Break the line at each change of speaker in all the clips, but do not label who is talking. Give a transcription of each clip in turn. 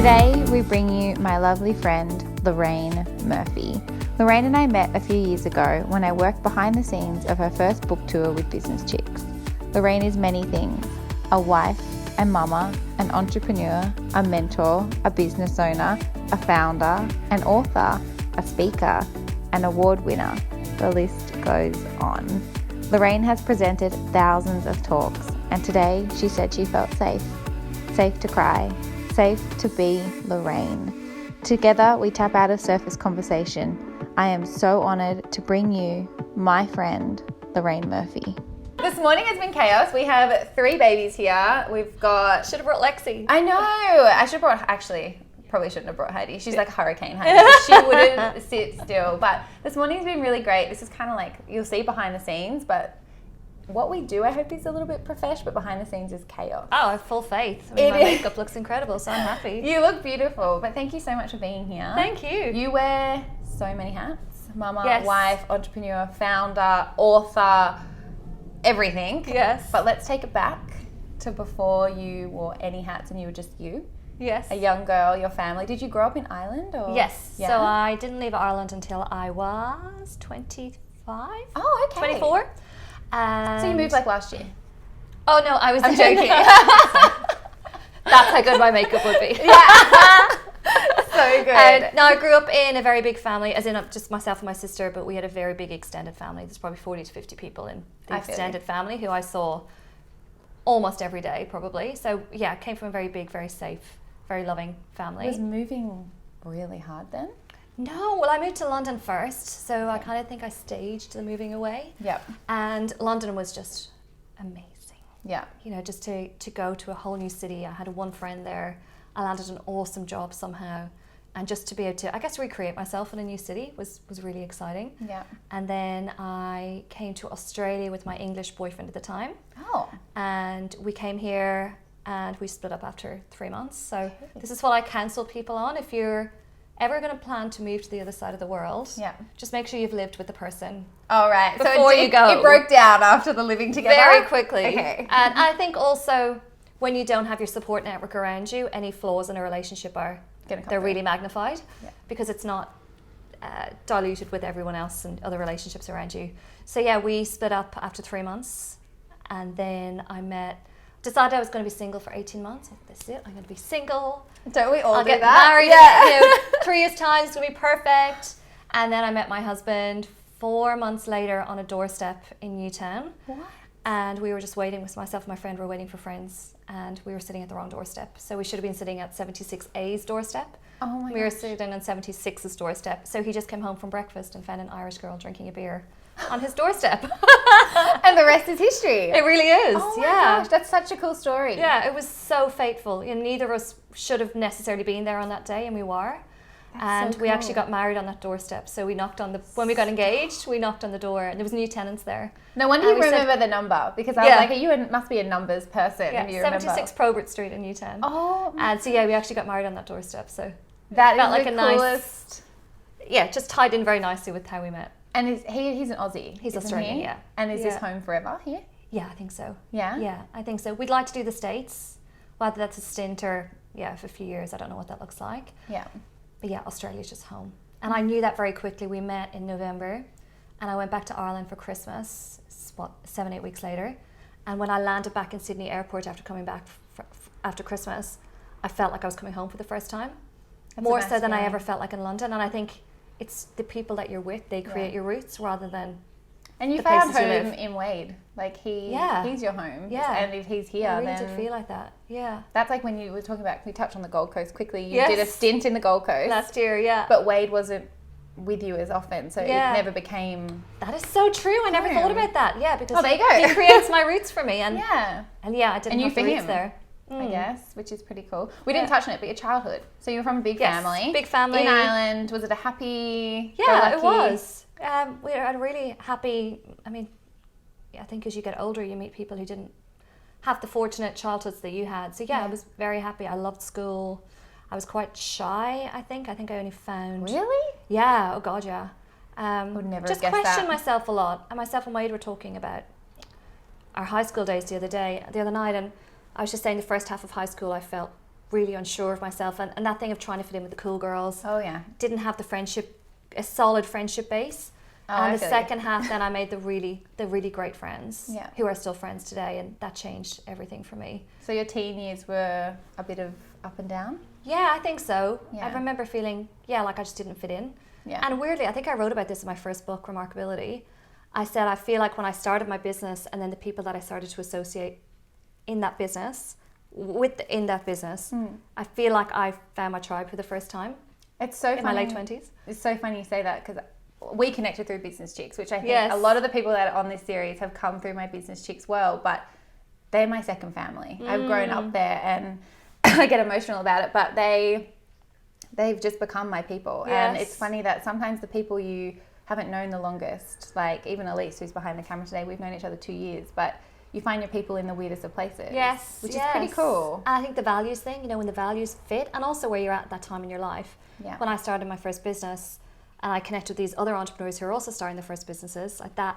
Today, we bring you my lovely friend, Lorraine Murphy. Lorraine and I met a few years ago when I worked behind the scenes of her first book tour with Business Chicks. Lorraine is many things: a wife and mama, an entrepreneur, a mentor, a business owner, a founder, an author, a speaker, an award winner. The list goes on. Lorraine has presented thousands of talks, and today she said she felt safe. Safe to cry. Safe to be Lorraine. Together, we tap out of surface conversation. I am so honoured to bring you my friend, Lorraine Murphy.
This morning has been chaos. We have 3 babies here. We've got...
Should have brought Lexi.
I know. I should have brought... Actually, probably shouldn't have brought Heidi. She's like Hurricane Heidi. She wouldn't sit still. But this morning's been really great. This is kind of like, you'll see behind the scenes, but what we do, I hope, is a little bit profesh, but behind the scenes is chaos.
Oh, I have full faith. I mean, my makeup looks incredible, so I'm happy.
You look beautiful, but thank you so much for being here.
Thank you.
You wear so many hats. Mama,
Yes.
wife, entrepreneur, founder, author, everything.
Yes.
But let's take it back to before you wore any hats and you were just you.
Yes.
A young girl, your family. Did you grow up in Ireland? Or?
Yes.
Yeah?
So I didn't leave Ireland until I was 25.
Oh, okay.
24. And
So you moved like last year?
Oh, no, I was
I'm joking.
That's how good my makeup would be.
Yeah. So good.
And no, I grew up in a very big family, as in just myself and my sister, but we had a very big extended family. There's probably 40 to 50 people in the extended family who I saw almost every day, probably. So yeah, I came from a very big, very safe, very loving family.
Was moving really hard then?
No, well, I moved to London first, so I kind of think I staged the moving away.
Yep.
And London was just amazing.
Yeah.
You know, just to go to a whole new city. I had one friend there. I landed an awesome job somehow. And just to be able to, I guess, recreate myself in a new city was really exciting.
Yeah.
And then I came to Australia with my English boyfriend at the time.
Oh.
And we came here and we split up after 3 months. So this is what I counsel people on. If you're ever going to plan to move to the other side of the world,
Yeah.
just make sure you've lived with the person
All right.
before you go.
It broke down after the living together?
very quickly.
Okay.
And I think also when you don't have your support network around you, any flaws in a relationship they're really magnified because it's not diluted with everyone else and other relationships around you. So yeah, we split up after 3 months, and then decided I was going to be single for 18 months. I thought, this is it, I'm going to be single.
Don't we all
I'll
do
get
that?
married in 3 years' time, it's going to be perfect. And then I met my husband 4 months later on a doorstep in Newtown.
What?
And we were just waiting, with myself and my friend were waiting for friends, and we were sitting at the wrong doorstep. So we should have been sitting at 76A's doorstep.
Oh my
We were
gosh.
sitting on 76's doorstep. So he just came home from breakfast and found an Irish girl drinking a beer on his doorstep.
And the rest is history.
It really is.
Oh my
yeah.
gosh, that's such a cool story.
Yeah, it was so fateful. And neither of us should have necessarily been there on that day, and we were. And
so
we actually
cool.
got married on that doorstep. So we knocked on when we got engaged, we knocked on the door, and there was new tenants there.
No wonder
And
you
we said-
remember the number, because I was like, must be a numbers person
Yeah,
if you remember.
76 Probert Street in Newtown.
Oh,
And so yeah, we actually got married on that doorstep. So
that
felt
is
like
the
a nice-
coolest.
yeah, just tied in very nicely with how we met.
And he's an Aussie.
He's
isn't
Australian,
he?
yeah.
And is this
Yeah.
home forever here?
Yeah, I think so.
Yeah?
Yeah, I think so. We'd like to do the States, whether that's a stint or for a few years. I don't know what that looks like.
Yeah.
But yeah, Australia's just home. And I knew that very quickly. We met in November, and I went back to Ireland for Christmas, 7-8 weeks later. And when I landed back in Sydney Airport after coming back after Christmas, I felt like I was coming home for the first time.
That's a
More
nice
so than I
feeling.
ever felt like in London. And I think it's the people that you're with, they create your roots rather than...
And you
the
found
places you
home
live.
in Wade. Like
Yeah.
he's your home.
Yeah.
And if he's here,
I really
then
did feel like that. Yeah.
that's like when you were talking about, we touched on the Gold Coast quickly. You
Yes.
did a stint in the Gold Coast.
Last year, yeah.
But Wade wasn't with you as often, so
Yeah.
it never became...
That is so true. I never
True.
thought about that. Yeah, because
Oh, there you go.
he creates my roots for me. And
Yeah.
I didn't
And you
have the
for
roots
him.
there.
I guess, which is pretty cool. We didn't touch on it, but your childhood. So you were from a big
Yes,
family.
big family.
In Ireland. Was it a happy...
Yeah, it
go-lucky-
was. We had a really happy, I think as you get older, you meet people who didn't have the fortunate childhoods that you had. So I was very happy. I loved school. I was quite shy, I think. I only found...
Really?
Yeah, oh God, yeah.
Would never
just
have guessed
questioned
that.
myself a lot. And myself and Wade were talking about our high school days the other night, and I was just saying the first half of high school I felt really unsure of myself, and that thing of trying to fit in with the cool girls.
Oh yeah.
Didn't have a solid friendship base. And the second half, then I made the really great friends who are still friends today, and that changed everything for me.
So your teen years were a bit of up and down?
Yeah, I think so.
Yeah.
I remember feeling, like I just didn't fit in.
Yeah.
And weirdly, I think I wrote about this in my first book, Remarkability. I said, I feel like when I started my business and then the people that I started to associate in that business, I feel like I found my tribe for the first time.
It's so funny.
In my late 20s.
It's so funny you say that, because we connected through Business Chicks, which I think a lot of the people that are on this series have come through my Business Chicks world, but they're my second family. I've grown up there, and I get emotional about it, but they've just become my people.
Yes.
And it's funny that sometimes the people you haven't known the longest, like even Elise, who's behind the camera today, we've known each other 2 years, but you find your people in the weirdest of places.
Yes.
Which is pretty cool.
And I think the values thing, when the values fit, and also where you're at that time in your life.
Yeah.
When I started my first business and I connected with these other entrepreneurs who are also starting their first businesses, like that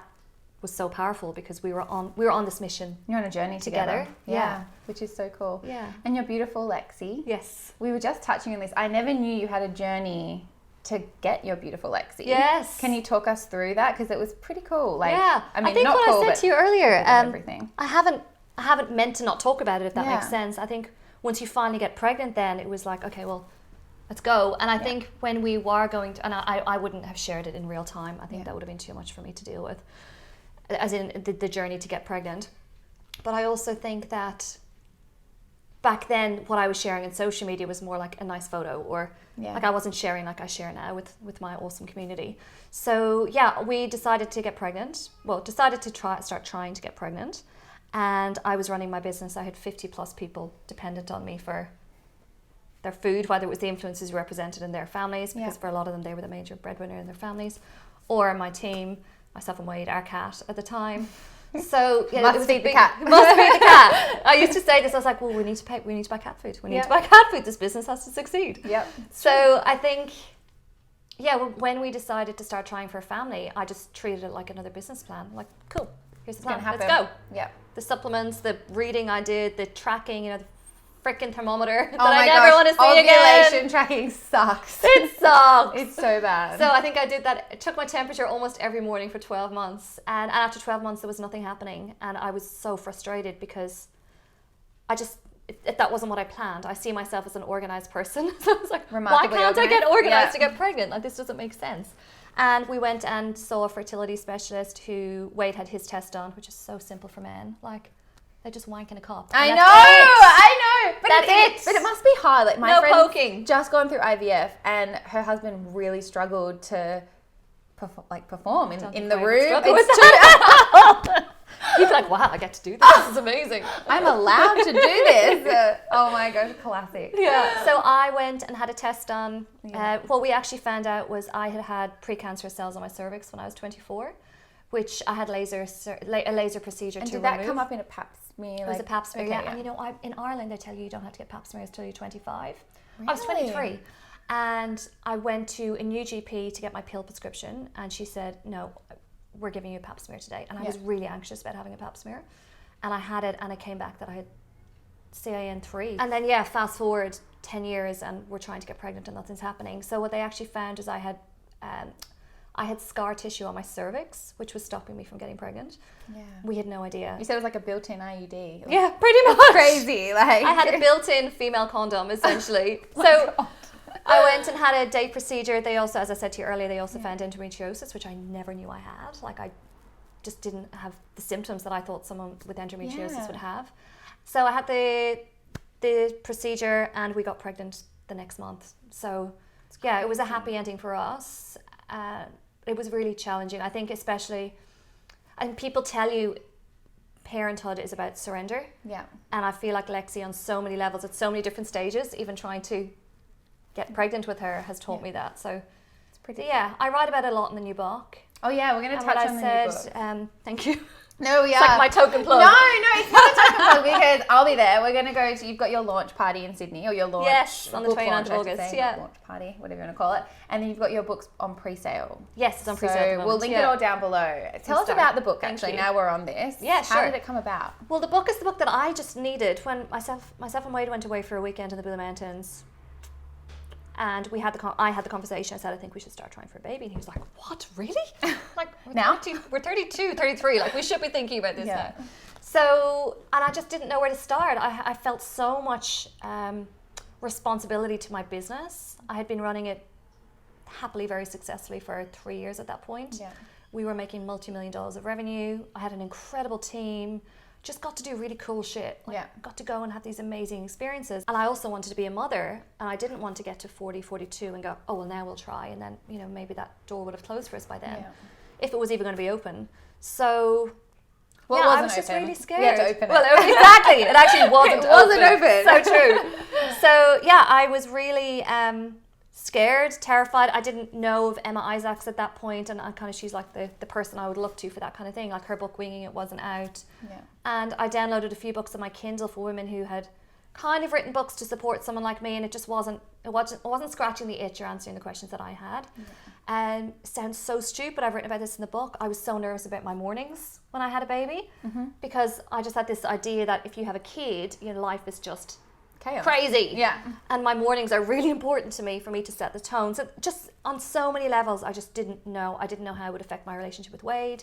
was so powerful, because we were on this mission.
You're on a journey together.
Yeah.
Which is so cool.
Yeah.
And you're beautiful, Lexi.
Yes.
We were just touching on this. I never knew you had a journey to get your beautiful Lexi.
Yes.
Can you talk us through that? Because it was pretty cool.
I think
not
what
cool,
I said to you earlier,
everything.
I haven't meant to not talk about it, if that makes sense. I think once you finally get pregnant, then it was like, okay, well, let's go. And I think when we were going to, and I wouldn't have shared it in real time. I think that would have been too much for me to deal with, as in the journey to get pregnant. But I also think that back then, what I was sharing in social media was more like a nice photo, or like I wasn't sharing like I share now with my awesome community. So we decided to get pregnant. Well, decided to start trying to get pregnant. And I was running my business. I had 50 plus people dependent on me for their food, whether it was the influencers represented in their families, because for a lot of them, they were the major breadwinner in their families, or my team, myself and Wade, our cat at the time. So
must feed the cat.
Must feed the cat. I used to say this. I was like, well, we need to buy cat food. We need to buy cat food. This business has to succeed.
Yep.
So I think, when we decided to start trying for a family, I just treated it like another business plan. Like, cool, here's the plan. Let's go.
Yeah.
The supplements, the reading I did, the tracking, the freaking thermometer that
Oh my
I never want to see again.
Ovulation tracking sucks.
It sucks.
It's so bad.
So I think I did that. It took my temperature almost every morning for 12 months. And after 12 months, there was nothing happening. And I was so frustrated, because that wasn't what I planned. I see myself as an organized person. So I was like, why can't I get organized to get pregnant? Like, this doesn't make sense. And we went and saw a fertility specialist who Wade had his test done, which is so simple for men. Like, they just wank in a cup.
I know. But
That's it.
But it must be hard. Like, my friend's
poking.
just gone through IVF, and her husband really struggled to perform in the room.
He's like, wow, I get to do this. This is amazing.
I'm allowed to do this. Oh my gosh, classic.
Yeah. So I went and had a test done. What we actually found out was I had precancerous cells on my cervix when I was 24, which I had a laser procedure to remove.
And did that come up in a pap smear?
It was a pap smear,
okay,
And in Ireland, they tell you don't have to get pap smears till you're 25.
Really?
I was 23. And I went to a new GP to get my pill prescription, and she said, no, we're giving you a pap smear today. And I was really anxious about having a pap smear. And I had it, and it came back that I had CIN3. And then, fast forward 10 years, and we're trying to get pregnant, and nothing's happening. So what they actually found is I had scar tissue on my cervix, which was stopping me from getting pregnant. Yeah. We had no idea.
You said it was like a built-in IUD.
Yeah, pretty much.
Crazy. Like,
I had a built-in female condom, essentially. So I went and had a day procedure. They also, as I said to you earlier, they also found endometriosis, which I never knew I had. Like, I just didn't have the symptoms that I thought someone with endometriosis would have. So I had the procedure, and we got pregnant the next month. So it was a happy ending for us. It was really challenging. I think and people tell you parenthood is about surrender. Yeah. And I feel like Lexi, on so many levels, at so many different stages, even trying to get pregnant with her has taught me that. So it's pretty. I write about it a lot in the new book.
Oh yeah, we're going to touch on the new book.
Thank you.
No, we
It's
are.
like my token plug.
No, it's not a token plug because I'll be there. We're going to go to, you've got your launch party in Sydney, or your launch.
Yes, on the
book
29th
launch,
of
I should
August,
say,
yeah.
not launch party, whatever you want to call it. And then you've got your books on pre-sale.
Yes, it's on pre-sale at the moment.
We'll link it all down below. Tell us about the book, actually, now we're on this.
Yeah, sure.
How did it come about?
Well, the book is the book that I just needed when myself and Wade went away for a weekend in the Blue Mountains. And I had the conversation. I said, I think we should start trying for a baby. And he was like, what, really? Like, we're 32, 33. Like, we should be thinking about this now. So, and I just didn't know where to start. I felt so much responsibility to my business. I had been running it happily, very successfully for 3 years at that point.
Yeah.
We were making multi-million dollars of revenue. I had an incredible team. Just got to do really cool shit. Got to go and have these amazing experiences. And I also wanted to be a mother, and I didn't want to get to 40, 42 and go, oh, well, now we'll try. And then, maybe that door would have closed for us by then, if it was even going to be open. So, I was just really scared.
We had to open it.
Well, exactly. It actually wasn't
open.
So true. So, I was really scared, terrified. I didn't know of Emma Isaacs at that point, and she's like the person I would look to for that kind of thing. Like, her book Winging It wasn't out.
Yeah.
And I downloaded a few books on my Kindle for women who had kind of written books to support someone like me, and it just wasn't scratching the itch or answering the questions that I had. And sounds so stupid. I've written about this in the book. I was so nervous about my mornings when I had a baby, because I just had this idea that if you have a kid, life is just chaos. Crazy.
Yeah.
And my mornings are really important to me, for me to set the tone. So just on so many levels, I just didn't know. I didn't know how it would affect my relationship with Wade.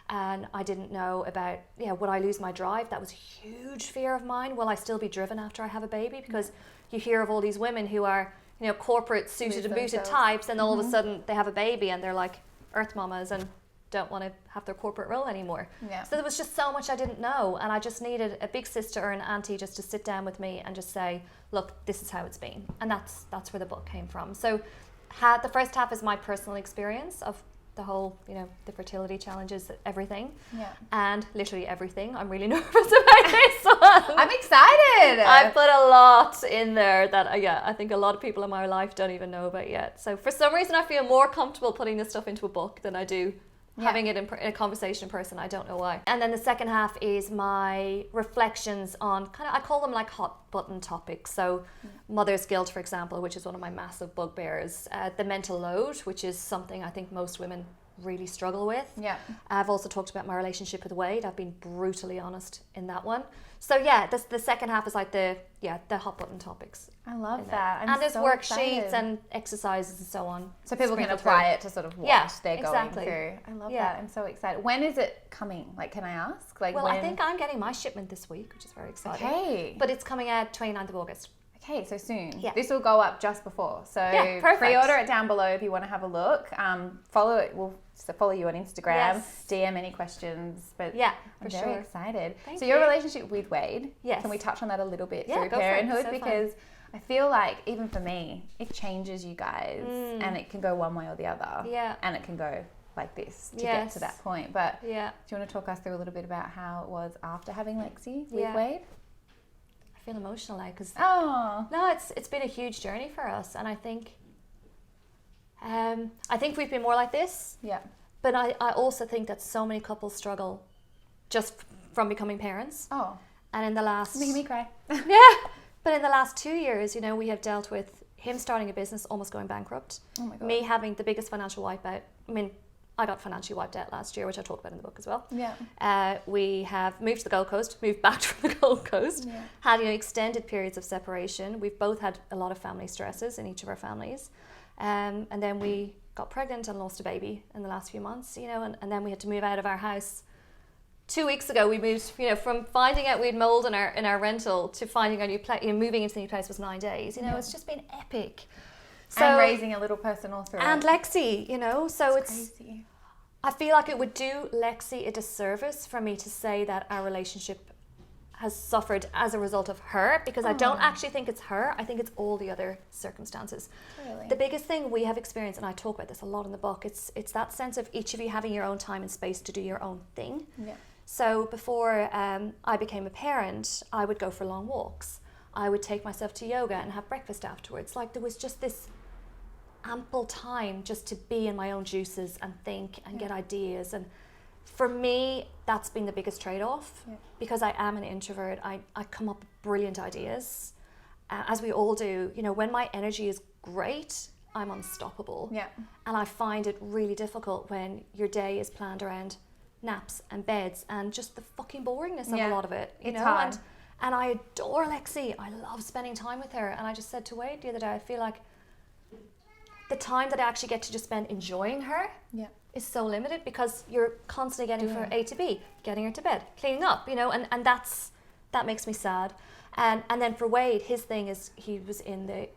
And I didn't know about, would I lose my drive? That was a huge fear of mine. Will I still be driven after I have a baby? Because you hear of all these women who are, corporate suited and booted types, and all of a sudden they have a baby and they're like earth mamas and don't want to have their corporate role anymore. Yeah. So there was just so much I didn't know, and I just needed a big sister or an auntie just to sit down with me and just say, look, this is how it's been. And that's where the book came from. So the first half is my personal experience of the whole, the fertility challenges, everything. Yeah. And literally everything. I'm really nervous about this one.
I'm excited.
I put a lot in there that, I think a lot of people in my life don't even know about yet. So for some reason, I feel more comfortable putting this stuff into a book than I do having it in a conversation in person. I don't know why. And then the second half is my reflections on I call them like hot button topics. So mother's guilt, for example, which is one of my massive bugbears. The mental load, which is something I think most women really struggle with. Yeah. I've also talked about my relationship with Wade. I've been brutally honest in that one. So the second half is like the hot button topics.
I love that.
And there's worksheets and exercises and so on.
So people can apply it to sort of what they're going through. I love that. I'm so excited. When is it coming? Like, can I ask? Like,
well, I think I'm getting my shipment this week, which is very exciting.
Okay.
But it's coming out 29th of August.
Okay, so soon.
Yeah.
This will go up just before. So pre-order it down below if you want to have a look. Follow it. We'll follow you on Instagram. Yes. DM any questions. But I'm very excited.
Thank you.
Your relationship with Wade.
Yes.
Can we touch on that a little bit through parenthood? Because I feel like even for me, it changes you guys, and it can go one way or the other. Yeah. And it can go like this to get to that point. But do you want to talk us through a little bit about how it was after having Lexi with Wade?
I feel emotional now because
no,
it's been a huge journey for us, and I think we've been more like this.
Yeah.
But I also think that so many couples struggle just from becoming parents.
Oh.
And in the last
making me cry.
But in the last 2 years, we have dealt with him starting a business, almost going bankrupt. Oh my God. Me having the biggest financial wipeout. I mean, I got financially wiped out last year, which I talk about in the book as well. Yeah. We have moved to the Gold Coast, moved back from the Gold Coast, had extended periods of separation. We've both had a lot of family stresses in each of our families. And then we got pregnant and lost a baby in the last few months, and then we had to move out of our house. 2 weeks ago, we moved, from finding out we had mold in our rental to finding our new place, moving into the new place was 9 days. It's just been epic.
So, and raising a little person all through
and
it.
Lexi, so it's
crazy.
I feel like it would do Lexi a disservice for me to say that our relationship has suffered as a result of her, because I don't actually think it's her. I think it's all the other circumstances.
Really?
The biggest thing we have experienced, and I talk about this a lot in the book, it's that sense of each of you having your own time and space to do your own thing. Yeah. So before I became a parent, I would go for long walks. I would take myself to yoga and have breakfast afterwards. Like, there was just this ample time just to be in my own juices and think and get ideas. And For me, that's been the biggest trade-off because I am an introvert. I come up with brilliant ideas, as we all do. You know, when my energy is great, I'm unstoppable. Yeah. And I find it really difficult when your day is planned around naps and beds and just the fucking boringness of a lot of it. You know,
hard.
And I adore Lexi. I love spending time with her. And I just said to Wade the other day, I feel like the time that I actually get to just spend enjoying her is so limited because you're constantly getting from A to B, getting her to bed, cleaning up, you know, and that makes me sad. And then for Wade, his thing is he was in the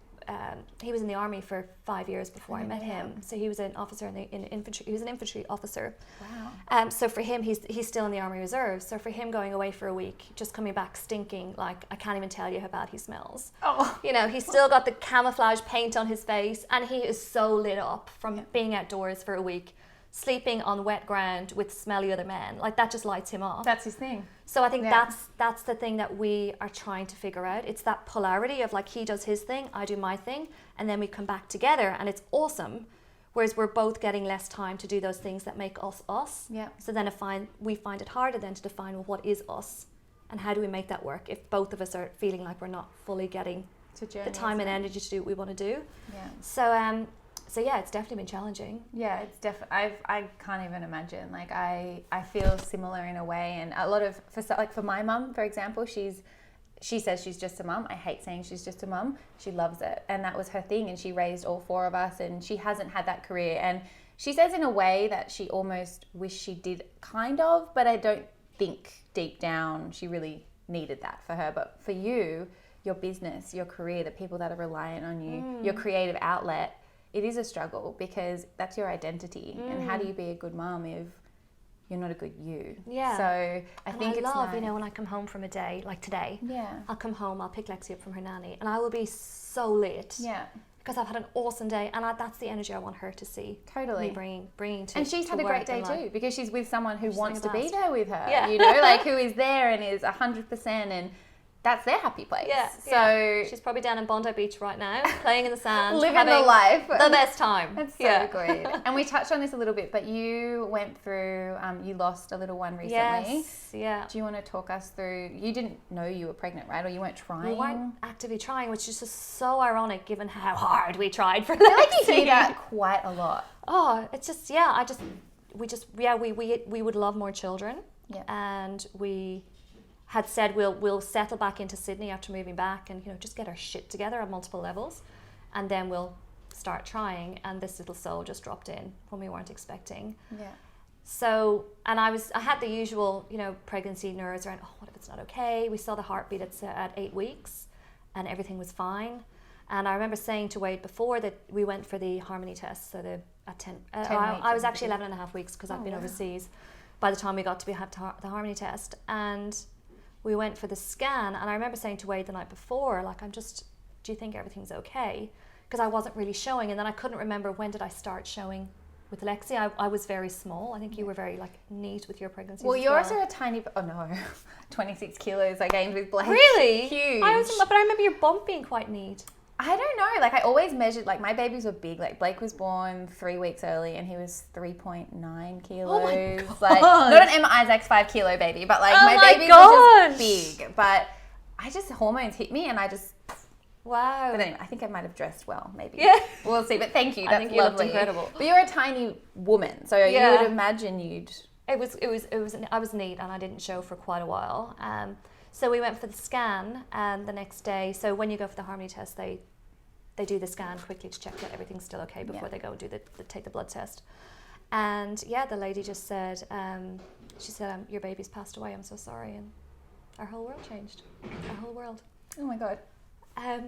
army for 5 years before I met him. So he was an officer in infantry. He was an infantry officer. Wow. So for him, he's still in the Army Reserve. So for him, going away for a week, just coming back stinking, like I can't even tell you how bad he smells. Oh. You know, he's still got the camouflage paint on his face, and he is so lit up from being outdoors for a week, sleeping on wet ground with smelly other men. Like that just lights him off.
That's his thing.
So I think that's the thing that we are trying to figure out. It's that polarity of like he does his thing, I do my thing, and then we come back together and it's awesome. Whereas we're both getting less time to do those things that make us us. Yeah. So then we find it harder then to define, well, what is us? And how do we make that work if both of us are feeling like we're not fully getting the time and energy to do what we want to do? Yeah. So yeah, it's definitely been challenging.
Yeah, it's definitely. I can't even imagine. Like I feel similar in a way, and a lot of for my mum, for example, she says she's just a mum. I hate saying she's just a mum. She loves it, and that was her thing. And she raised all four of us, and she hasn't had that career. And she says in a way that she almost wished she did, kind of, but I don't think deep down she really needed that for her. But for you, your business, your career, the people that are reliant on you, your creative outlet. It is a struggle because that's your identity. And how do you be a good mum if you're not a good you? Yeah. So I think it's
nice. You know, when I come home from a day, like today, I'll come home, I'll pick Lexi up from her nanny, and I will be so lit. Yeah. Because I've had an awesome day, and that's the energy I want her to see. Totally. Me bringing to.
And she's had a great day too, because she's with someone who wants to be there with her. Yeah. You know, like who is there and is 100%, and that's their happy place. Yeah. So
she's probably down in Bondi Beach right now, playing in the sand,
living the life,
the best time.
That's so great. And we touched on this a little bit, but you went through, you lost a little one recently.
Yes. Yeah.
Do you want to talk us through? You didn't know you were pregnant, right? Or you weren't trying?
We weren't actively trying, which is just so ironic given how hard we tried for
that. I feel like you hear that quite a lot.
Oh, it's just we would love more children. Yeah. And we had said we'll settle back into Sydney after moving back and, you know, just get our shit together on multiple levels, and then we'll start trying. And this little soul just dropped in when we weren't expecting. Yeah. So, and I had the usual, you know, pregnancy nerves around, oh, what if it's not okay? We saw the heartbeat at 8 weeks and everything was fine. And I remember saying to Wade before that we went for the harmony test. So at 10 I was actually 11 and a half weeks because I've been overseas by the time we got to have the harmony test. And we went for the scan, and I remember saying to Wade the night before, like, do you think everything's okay? Because I wasn't really showing, and then I couldn't remember when did I start showing with Lexi. I was very small. I think you were very, like, neat with your pregnancy.
Well, you're also a tiny, 26 kilos I gained with Blake.
Really?
Huge.
But I remember your bump being quite neat.
I don't know. Like, I always measured, like, my babies were big. Like, Blake was born 3 weeks early and he was 3.9 kilos.
Oh my God.
Like, not an Emma Isaac's 5 kilo baby, but like, my babies were just big. But hormones hit me and I just, wow. But anyway, I think I might have dressed well, maybe. Yeah. We'll see. But thank you. That's
I think you
lovely.
Looked incredible.
But you're a tiny woman, so you would imagine you'd.
I was neat and I didn't show for quite a while. So we went for the scan the next day. So when you go for the harmony test, they do the scan quickly to check that everything's still okay before they go and take the blood test. And the lady just said, she said, your baby's passed away, I'm so sorry. And our whole world changed. Our whole world.
Oh my God.
I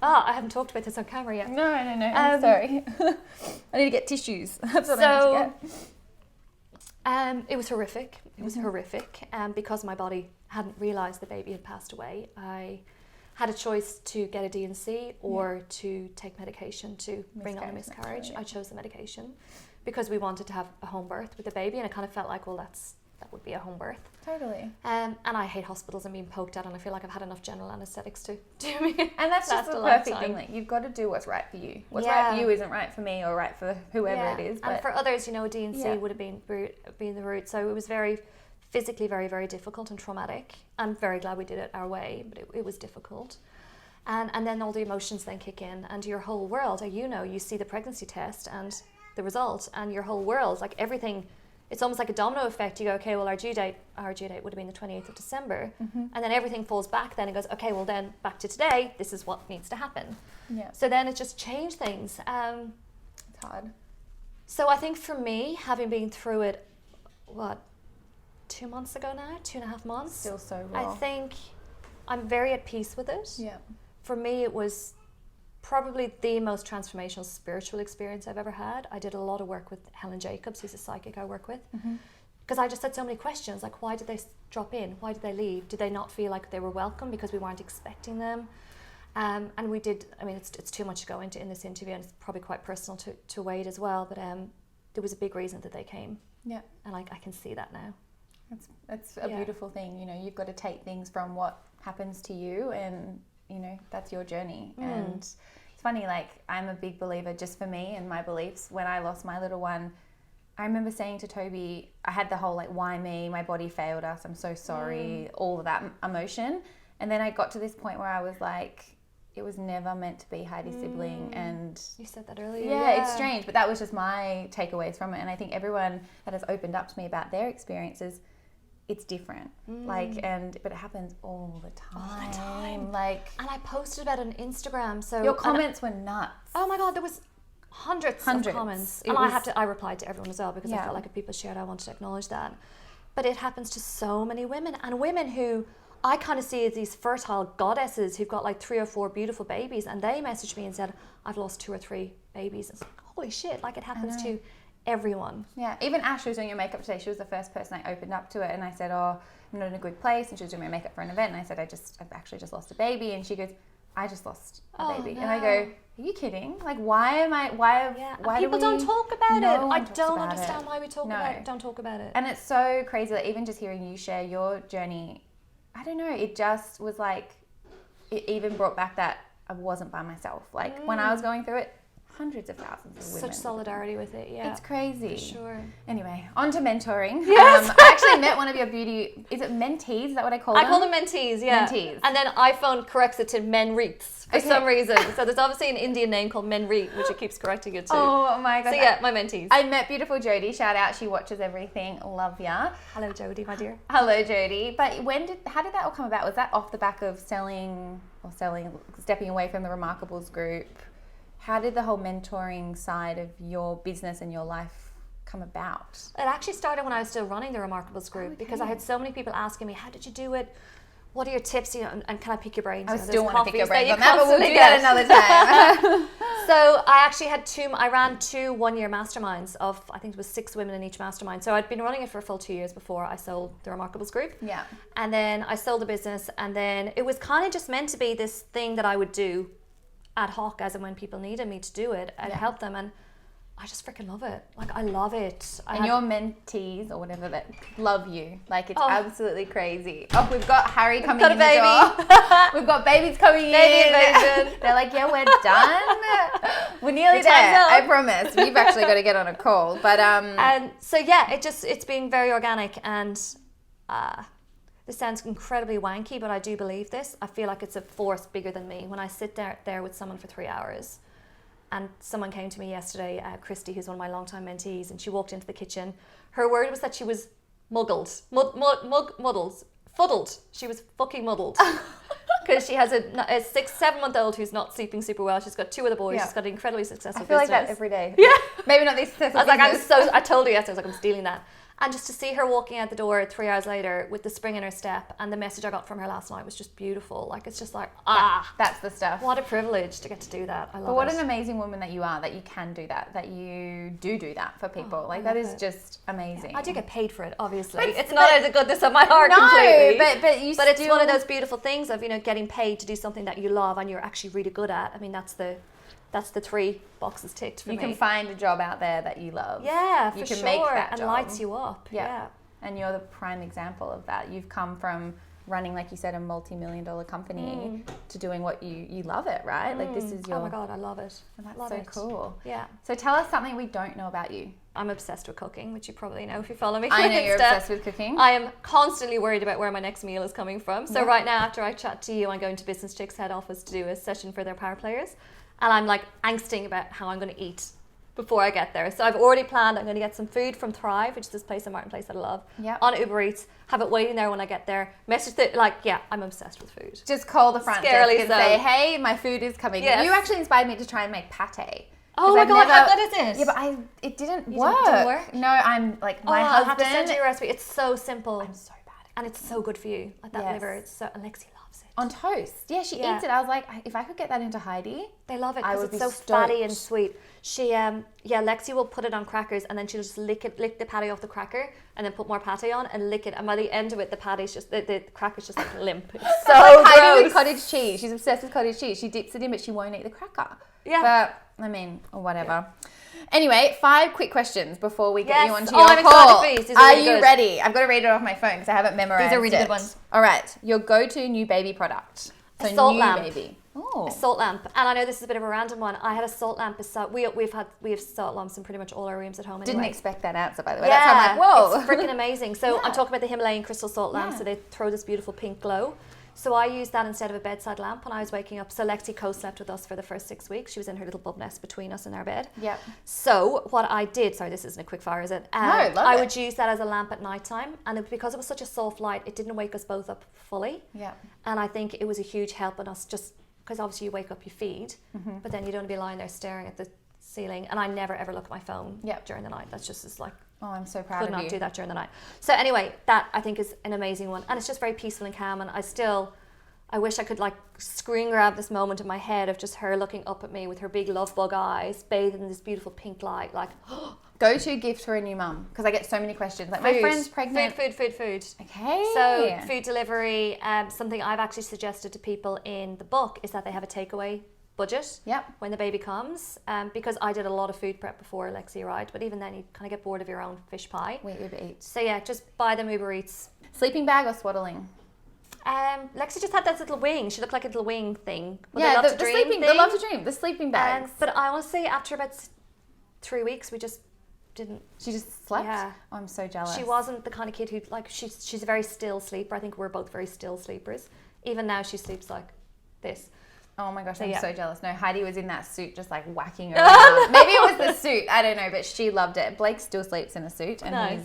haven't talked about this on camera yet.
No. I'm sorry. I need to get tissues. That's what I need to get.
It was horrific. It was horrific. Because my body hadn't realised the baby had passed away, I had a choice to get a D&C or to take medication to bring on a miscarriage. I chose the medication because we wanted to have a home birth with the baby, and it kind of felt like, well, that's that would be a home birth.
Totally.
And I hate hospitals and being poked at, and I feel like I've had enough general anaesthetics to do me.
And that's just the perfect thing. Like, you've got to do what's right for you. What's right for you isn't right for me or right for whoever it is. But
and for others, you know, D&C would have been the route. So it was very physically very, very difficult and traumatic. I'm very glad we did it our way, but it was difficult. And then all the emotions then kick in, and your whole world, you see the pregnancy test and the result, and your whole world, like everything, it's almost like a domino effect. You go, okay, well, our due date would have been the 28th of December. And then everything falls back then and goes, okay, well, then back to today, this is what needs to happen.
Yeah.
So then it just changed things.
It's hard.
So I think for me, having been through it, 2 months ago now, 2.5 months.
Still so raw.
I think I'm very at peace with it.
Yeah.
For me, it was probably the most transformational spiritual experience I've ever had. I did a lot of work with Helen Jacobs, who's a psychic I work with, because I just had so many questions, like why did they drop in? Why did they leave? Did they not feel like they were welcome because we weren't expecting them? And we did, I mean, it's too much to go into in this interview, and it's probably quite personal to Wade as well, but there was a big reason that they came. Yeah. And I can see that now.
It's a beautiful thing, you know, you've got to take things from what happens to you, and you know, that's your journey. And it's funny, like I'm a big believer, just for me and my beliefs. When I lost my little one, I remember saying to Toby, I had the whole like, why me, my body failed us, I'm so sorry, all of that emotion. And then I got to this point where I was like, it was never meant to be Heidi's sibling. And
you said that earlier.
Yeah, it's strange, but that was just my takeaways from it. And I think everyone that has opened up to me about their experiences, it's different. But it happens all the time. Like, and
I posted about it on Instagram. So
your comments were nuts.
Oh my God, there was hundreds of comments. And I replied to everyone as well, because I felt like if people shared, I wanted to acknowledge that. But it happens to so many women, and women who I kind of see as these fertile goddesses who've got like 3 or 4 beautiful babies, and they messaged me and said, I've lost 2 or 3 babies. It's like, holy shit, like it happens to everyone.
Yeah, even Ash, who was doing your makeup today, she was the first person I opened up to it, and I said, oh, I'm not in a good place, and she was doing my makeup for an event, and I said, I've actually just lost a baby, and she goes, I just lost a baby. No. And I go, are you kidding? Like, why
people don't talk about it. I don't understand why we don't talk about it.
And it's so crazy, like even just hearing you share your journey, I don't know, it just was like, it even brought back that I wasn't by myself. Like when I was going through it, hundreds of thousands of women.
Such solidarity with it, yeah.
It's crazy.
For sure.
Anyway, on to mentoring.
Yes.
I actually met one of your beauty, is it mentees? Is that what I call them?
I call them mentees, yeah.
Mentees.
And then iPhone corrects it to Menreets for some reason. So there's obviously an Indian name called Menreet, which it keeps correcting it to.
Oh my God.
So yeah, my mentees.
I met beautiful Jody. Shout out. She watches everything. Love ya.
Hello, Jody, my dear.
Hello, Jody. But how did that all come about? Was that off the back of stepping away from the Remarkables group? How did the whole mentoring side of your business and your life come about?
It actually started when I was still running the Remarkables group, because I had so many people asking me, how did you do it? What are your tips? You know, and can I pick your brains?
I still want to pick your brains on that, but we'll do that another time.
So I actually had I ran 2 one-year masterminds of, I think it was 6 women in each mastermind. So I'd been running it for a full 2 years before I sold the Remarkables group. Yeah. And then I sold the business, and then it was kind of just meant to be this thing that I would do ad hoc, as and when people needed me to do it and help them, and I just freaking love it. Like, I love it.
Your mentees or whatever that love you. Like, it's absolutely crazy. Oh, we've got Harry coming in the door. We've got babies coming in. Invasion. They're like, yeah, we're done. We're nearly there. I promise. We've actually got to get on a call. But
and so yeah, it's been very organic, and this sounds incredibly wanky, but I do believe this. I feel like it's a force bigger than me. When I sit there with someone for 3 hours, and someone came to me yesterday, Christy, who's one of my longtime mentees, and she walked into the kitchen. Her word was that she was muddled. Fuddled. She was fucking muddled. Because she has a 6-7 month old who's not sleeping super well. She's got 2 other boys. She's got an incredibly successful business.
I feel like that every day.
Yeah.
Maybe not these successful
I told her yesterday, I was like, I'm stealing that. And just to see her walking out the door 3 hours later with the spring in her step, and the message I got from her last night was just beautiful. Like, it's just like,
that's the stuff.
What a privilege to get to do that. I love it.
But what an amazing woman that you are, that you can do that you do that for people. Like, that is just amazing.
Yeah, I do get paid for it, obviously. It's not out of the goodness of my heart completely. But it's one of those beautiful things of, you know, getting paid to do something that you love and you're actually really good at. I mean, that's the 3 boxes ticked for me.
You can find a job out there that you love.
Yeah, for
you can
sure.
make that
and
job.
lights you up. Yeah.
And you're the prime example of that. You've come from running, like you said, a multi-million-dollar company to doing what you love it, right? Like this is your...
Oh my God, I love it.
And that's
love
so
it.
cool.
Yeah.
So tell us something we don't know about you.
I'm obsessed with cooking, which you probably know if you follow me.
I know
Insta.
you're obsessed with cooking.
I am constantly worried about where my next meal is coming from. So right now, after I chat to you, I'm going to Business Chicks head office to do a session for their power players. And I'm like angsting about how I'm going to eat before I get there. So I've already planned I'm going to get some food from Thrive, which is this place in Martin Place that I love, on Uber Eats, have it waiting there when I get there, I'm obsessed with food.
Just call the front desk and say, hey, my food is coming. Yes. You actually inspired me to try and make pate.
Oh my God, how good is it?
Yeah, but it didn't work.
Didn't work?
No, I'm like, my husband.
I'll have to send you a recipe. It's so simple.
I'm so bad at it.
And it's so good for you. Like that liver, it's so, Alexi loves it.
On toast. Yeah, she eats it. I was like, if I could get that into Heidi.
They love it because it's so fatty and sweet. She, Lexi will put it on crackers and then she'll just lick the patty off the cracker and then put more patty on and lick it. And by the end of it, the patty's just, the cracker's just like limp. It's so
like
gross.
Heidi with cottage cheese. She's obsessed with cottage cheese. She dips it in, but she won't eat the cracker.
Yeah.
But, I mean, or whatever. Yeah. Anyway, 5 quick questions before we get you onto your
I'm
call.
excited for these.
Are you ready? I've got to read it off my phone because I haven't memorized it.
These are really good ones.
All right. Your go-to new baby product. So
a salt lamp.
Baby. Oh.
A salt lamp. And I know this is a bit of a random one. I had a salt lamp beside... We have salt lamps in pretty much all our rooms at home anyway.
Didn't expect that answer, by the way. Yeah, that's how I'm like, whoa.
It's freaking amazing. So I'm talking about the Himalayan crystal salt lamp. So they throw this beautiful pink glow. So I used that instead of a bedside lamp when I was waking up. So Lexi co-slept with us for the first 6 weeks. She was in her little bub nest between us in our bed. Yep. So what I did, sorry, this isn't a quick fire, is it? I would use that as a lamp at nighttime. And because it was such a soft light, it didn't wake us both up fully. Yeah. And I think it was a huge help in us just, because obviously you wake up, you feed, but then you don't want to be lying there staring at the ceiling. And I never ever look at my phone during the night. That's just like...
Oh, I'm so proud of you.
Could not do that during the night. So anyway, that I think is an amazing one. And it's just very peaceful and calm. And I wish I could like screen grab this moment in my head of just her looking up at me with her big love bug eyes, bathed in this beautiful pink light. Like,
go-to gift for a new mum, because I get so many questions. Like, my friend's pregnant.
Food.
Okay.
So food delivery, something I've actually suggested to people in the book is that they have a takeaway budget when the baby comes, because I did a lot of food prep before Lexi arrived, but even then you kind of get bored of your own fish pie.
Wait, Uber Eats.
So yeah, just buy them Uber Eats.
Sleeping bag or swaddling?
Lexi just had that little wing. She looked like a little wing thing.
The love to dream, the sleeping bags.
But I honestly, after about 3 weeks, we just didn't.
She just slept?
Yeah.
Oh, I'm so jealous.
She wasn't the kind of kid who, like, she's a very still sleeper. I think we're both very still sleepers. Even now, she sleeps like this.
Oh my gosh, I'm so jealous. No, Heidi was in that suit just like whacking around. Maybe it was the suit, I don't know, but she loved it. Blake still sleeps in a suit. And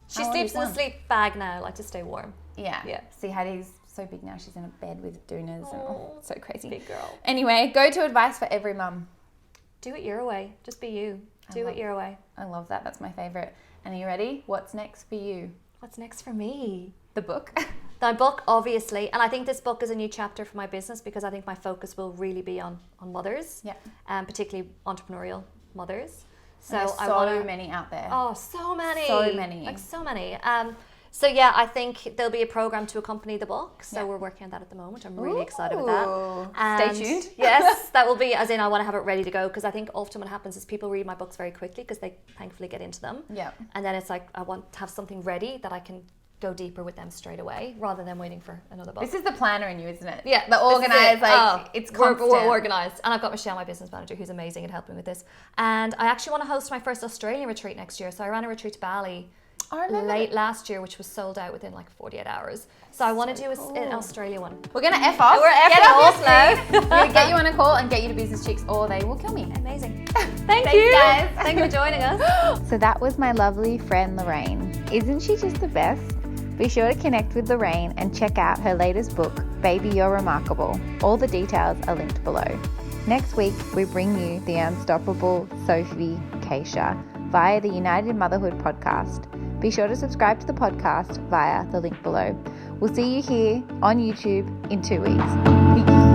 she sleeps in a sleep bag now, like to stay warm.
Yeah. See, Heidi's so big now, she's in a bed with doonas and so crazy.
Big girl.
Anyway, go-to advice for every mum.
Do it your way. Just be you. Do it your way.
I love that. That's my favourite. And are you ready? What's next for you?
What's next for me?
The book.
My book, obviously, and I think this book is a new chapter for my business because I think my focus will really be on mothers, particularly entrepreneurial mothers.
So there's many out there.
Oh, so many. Like so many. So yeah, I think there'll be a program to accompany the book. So we're working on that at the moment. I'm really excited with that.
And stay tuned.
Yes, that will be, as in I want to have it ready to go because I think often what happens is people read my books very quickly because they thankfully get into them. Yeah. And then it's like I want to have something ready that I can go deeper with them straight away rather than waiting for another book.
This is the planner in you, isn't it?
Yeah.
The organised, it's constant.
We're organised. And I've got Michelle, my business manager, who's amazing at helping with this. And I actually want to host my first Australian retreat next year. So I ran a retreat to Bali late last year, which was sold out within like 48 hours. So I want to do an Australia one.
We're going to F off.
We're F off now.
We're going to get you on a call and get you to Business Chicks or they will kill me.
Amazing. Thank you.
Guys.
Thank you for joining us.
So that was my lovely friend Lorraine. Isn't she just the best? Be sure to connect with Lorraine and check out her latest book, Baby You're Remarkable. All the details are linked below. Next week, we bring you the unstoppable Sophie Keisha via the United Motherhood podcast. Be sure to subscribe to the podcast via the link below. We'll see you here on YouTube in 2 weeks. Peace.